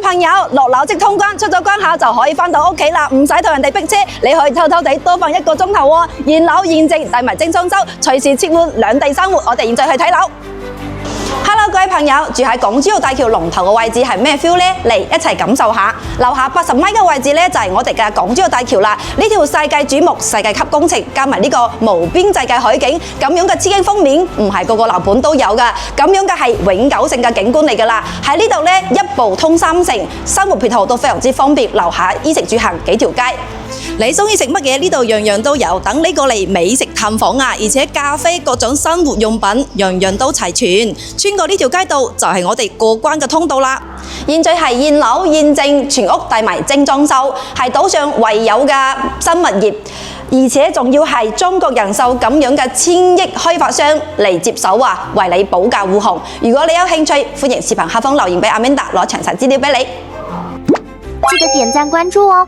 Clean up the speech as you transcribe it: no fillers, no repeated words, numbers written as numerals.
朋友，落樓即通關，出咗關口就可以返到屋企啦，唔使同人哋逼車，你可以偷偷地多瞓1個鐘頭喎。現樓現證，帶埋精裝修，隨時切換兩地生活。我哋現在去睇樓。Hello， 各位朋友，住喺港珠澳大橋龍頭嘅位置係咩 feel 呢？嚟一齊感受下。樓下80米嘅位置呢，就係我哋嘅港珠澳大橋啦。呢條世界矚目、世界級工程，加埋呢個無邊際嘅海景，咁樣嘅黐景封面唔係個個樓盤都有噶。咁樣嘅係永久性嘅景觀嚟噶啦。喺呢度呢，一步通3城，生活配套都非常之方便。樓下衣食住行幾條街。你中意食乜嘢？呢度樣樣都有，等你過嚟美食探訪啊！而且咖啡各種生活用品樣樣都齊全。穿過呢條街道就係我哋過關嘅通道啦。現在係現樓現證，全屋帶埋精裝修，係島上唯有嘅新物業，而且仲要係中國人壽咁樣嘅1000億開發商嚟接手啊，為你保駕護航。如果你有興趣，歡迎視頻下方留言俾 Amanda 攞詳細資料俾你。記得點讚關注哦。